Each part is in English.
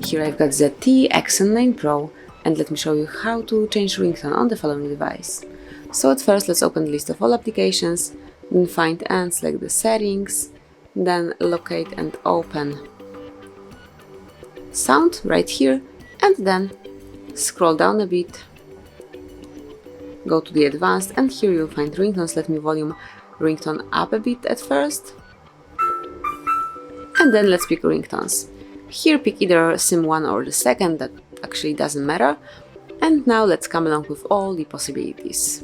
Here I've got ZTE Axon 9 Pro, and let me show you how to change ringtone on the following device. So at first let's open the list of all applications, then find and select the settings, then locate and open sound right here, and then scroll down a bit, go to the advanced, and here you'll find ringtones. Let me volume ringtone up a bit at first, and then let's pick ringtones. Here pick either sim 1 or the second, that actually doesn't matter. And now let's come along with all the possibilities.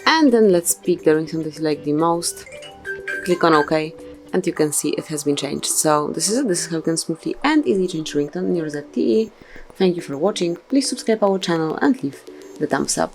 And then let's pick the ringtone that you like the most, click on OK, and you can see it has been changed. So this is it. This is how you can smoothly and easily change ringtone in your ZTE. Thank you for watching, please subscribe our channel and leave the thumbs up.